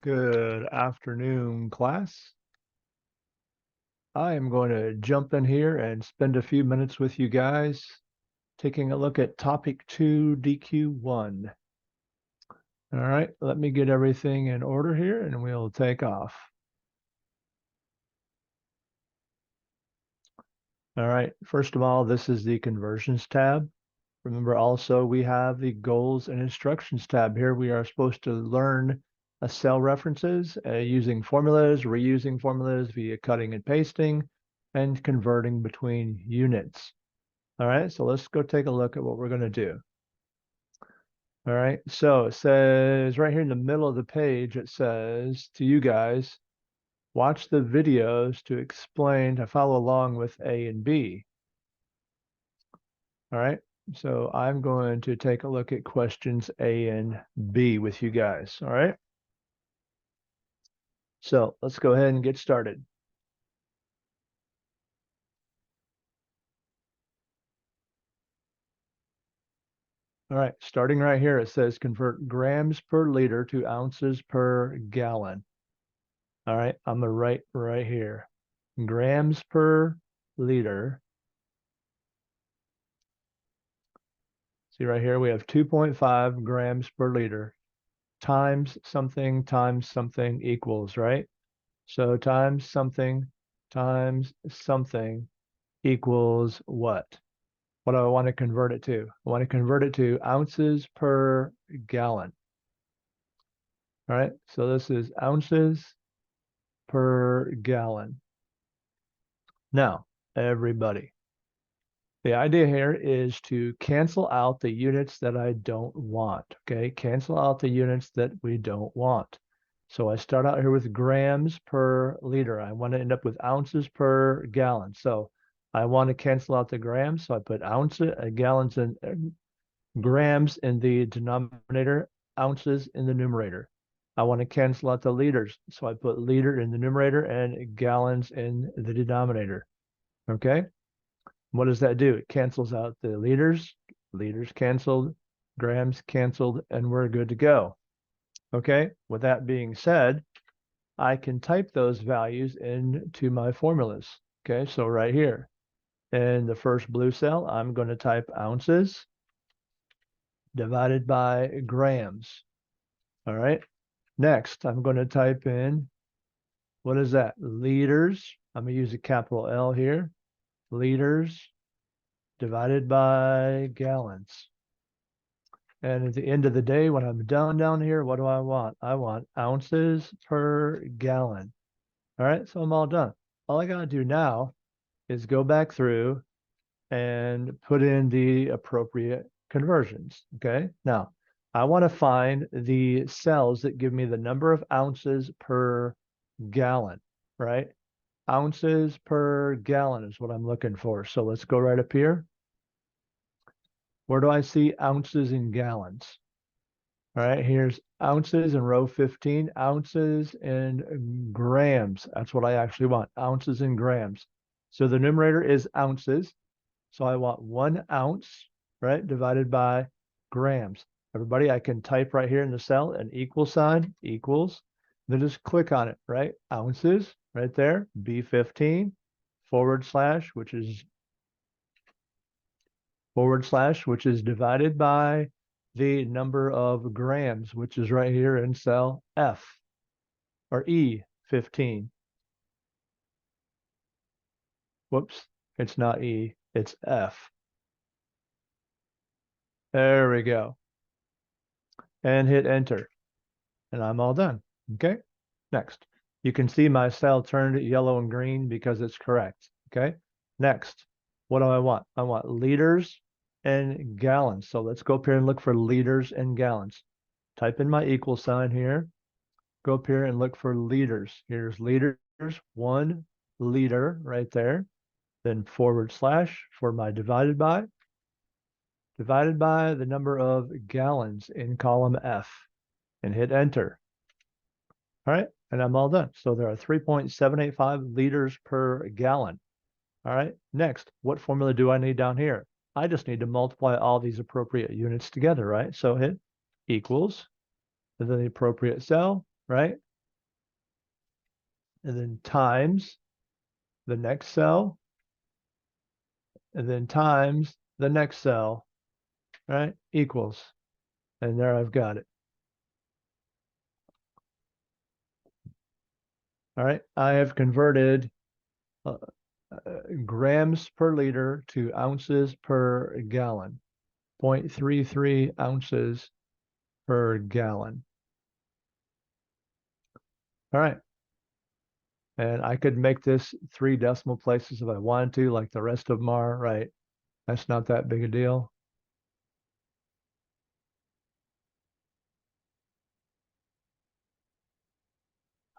Good afternoon, class. I am going to jump in here and spend a few minutes with you guys taking a look at topic 2, DQ1. All right, let me get everything in order here and we'll take off. All right, first of all, this is the conversions tab. Remember also we have the goals and instructions tab here. We are supposed to learn cell references using formulas, reusing formulas via cutting and pasting, and converting between units. All right, so let's go take a look at what we're going to do. All right, so it says right here in the middle of the page, it says to you guys, watch the videos to follow along with A and B. All right, so I'm going to take a look at questions A and B with you guys. All right, so let's go ahead and get started. All right, starting right here, it says convert grams per liter to ounces per gallon. All right, I'm gonna write right here, grams per liter. See right here, we have 2.5 grams per liter times something equals, right? So times something equals what? What do I want to convert it to? I want to convert it to ounces per gallon. All right, so this is ounces per gallon. Now, everybody, the idea here is to cancel out the units that I don't want, okay? Cancel out the units that we don't want. So I start out here with grams per liter. I want to end up with ounces per gallon. So I want to cancel out the grams, so I put gallons and grams in the denominator, ounces in the numerator. I want to cancel out the liters, so I put liter in the numerator and gallons in the denominator, okay? What does that do? It cancels out the liters, canceled, grams canceled, and we're good to go. Okay, with that being said, I can type those values into my formulas. Okay, so right here in the first blue cell, I'm going to type ounces divided by grams. All right, next I'm going to type in, what is that? Liters. I'm going to use a capital L here. Liters divided by gallons. And at the end of the day, when I'm down here, what do I want? I want ounces per gallon. All right, so I'm all done. All I got to do now is go back through and put in the appropriate conversions. Okay, now I want to find the cells that give me the number of ounces per gallon, right? Ounces per gallon is what I'm looking for. So let's go right up here. Where do I see ounces in gallons? All right, here's ounces in row 15, ounces in grams. That's what I actually want, ounces in grams. So the numerator is ounces. So I want 1 ounce, right, divided by grams. Everybody, I can type right here in the cell an equal sign, equals, then just click on it, right? Ounces, right there, B15, /, which is divided by the number of grams, which is right here in cell F or E15. Whoops, it's not E, it's F. There we go. And hit enter. And I'm all done. Okay, next. You can see my cell turned yellow and green because it's correct. Okay, next. What do I want? I want liters and gallons. So let's go up here and look for liters and gallons. Type in my equal sign here. Go up here and look for liters. Here's liters, 1 liter right there. Then / for my divided by the number of gallons in column F and hit enter. All right, and I'm all done. So there are 3.785 liters per gallon. All right, next, what formula do I need down here? I just need to multiply all these appropriate units together, right? So hit equals, and then the appropriate cell, right? and then times the next cell, and then times the next cell, right? Equals. And there I've got it. All right, I have converted grams per liter to ounces per gallon, 0.33 ounces per gallon. All right. And I could make this 3 decimal places if I wanted to, like the rest of them are, right? That's not that big a deal.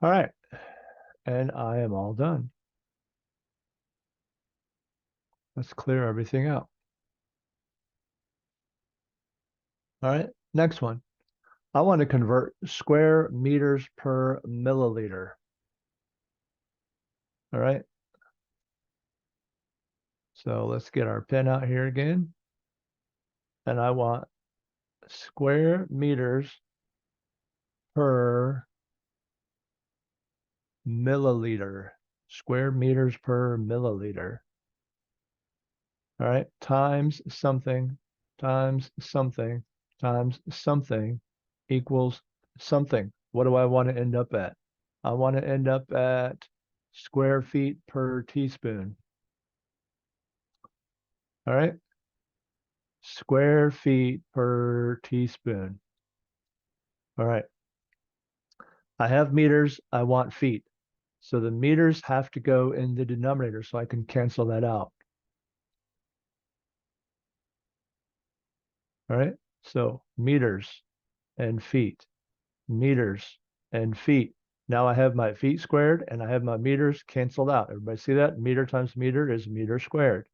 All right. And I am all done. Let's clear everything out. All right. Next one. I want to convert square meters per milliliter. All right. So let's get our pen out here again. And I want square meters per milliliter. Square meters per milliliter. All right. Times something, times something, times something equals something. What do I want to end up at? I want to end up at square feet per teaspoon. All right. Square feet per teaspoon. All right. I have meters. I want feet. So the meters have to go in the denominator so I can cancel that out. All right. So meters and feet, meters and feet. Now I have my feet squared and I have my meters canceled out. Everybody see that? Meter times meter is meter squared.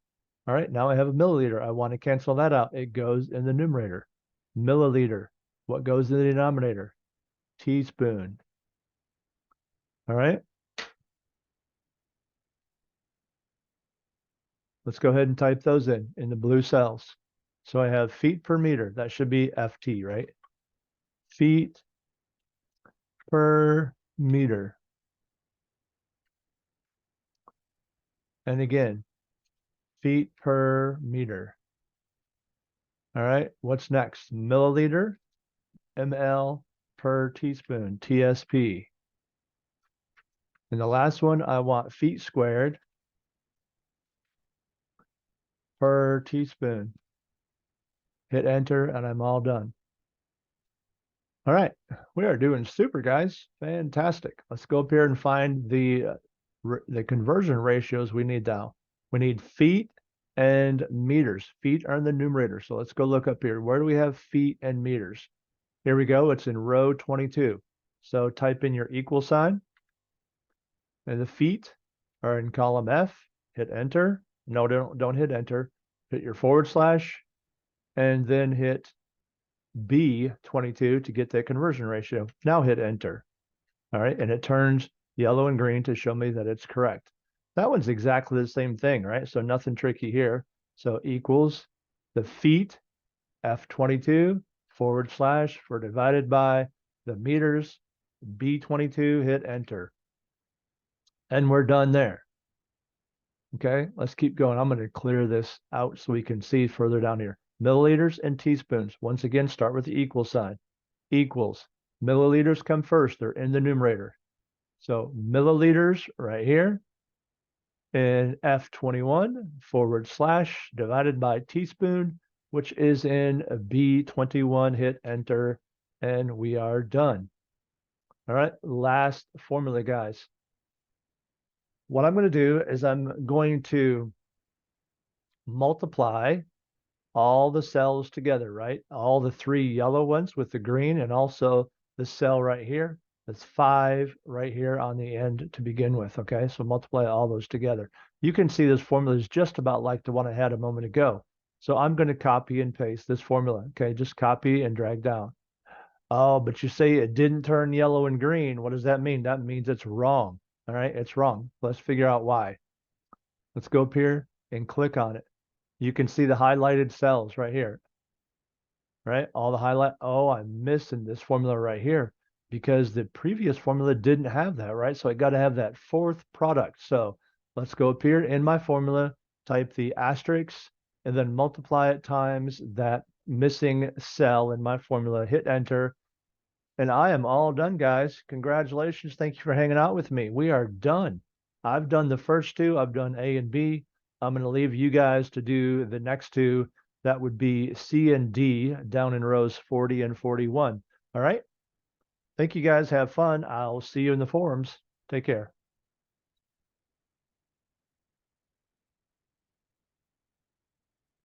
All right, now I have a milliliter. I want to cancel that out. It goes in the numerator. Milliliter. What goes in the denominator? Teaspoon. All right. Let's go ahead and type those in the blue cells. So I have feet per meter. That should be FT, right? Feet per meter. And again, feet per meter. All right, what's next? Milliliter, ml per teaspoon, TSP. And the last one, I want feet squared per teaspoon. Hit enter, and I'm all done. All right, we are doing super, guys. Fantastic. Let's go up here and find the conversion ratios we need now. We need feet and meters. Feet are in the numerator. So let's go look up here. Where do we have feet and meters? Here we go. It's in row 22. So type in your equal sign. And the feet are in column F. Hit enter. No, don't hit enter. Hit your forward slash and then hit B22 to get the conversion ratio. Now hit enter. All right. And it turns yellow and green to show me that it's correct. That one's exactly the same thing, right? So nothing tricky here. So equals the feet F22 forward slash for divided by the meters B22, hit enter. And we're done there. Okay, let's keep going. I'm going to clear this out so we can see further down here. Milliliters and teaspoons. Once again, start with the equal sign. Equals. Milliliters come first. They're in the numerator. So milliliters right here in F21 forward slash divided by teaspoon, which is in B21. Hit enter, and we are done. All right, last formula, guys. What I'm going to do is I'm going to multiply all the cells together, right? All the 3 yellow ones with the green and also the cell right here. That's 5 right here on the end to begin with, okay? So multiply all those together. You can see this formula is just about like the one I had a moment ago. So I'm going to copy and paste this formula, okay? Just copy and drag down. Oh, but you say it didn't turn yellow and green. What does that mean? That means it's wrong. All right, it's wrong. Let's figure out why. Let's go up here and click on it. You can see the highlighted cells right here, right? All the highlight. Oh, I'm missing this formula right here. because the previous formula didn't have that, right? So I got to have that fourth product. So let's go up here in my formula, type the asterisk, and then multiply it times that missing cell in my formula, hit enter. And I am all done, guys. Congratulations. Thank you for hanging out with me. We are done. I've done the first two. I've done A and B. I'm going to leave you guys to do the next two. That would be C and D down in rows 40 and 41. All right. Thank you guys. Have fun. I'll see you in the forums. Take care.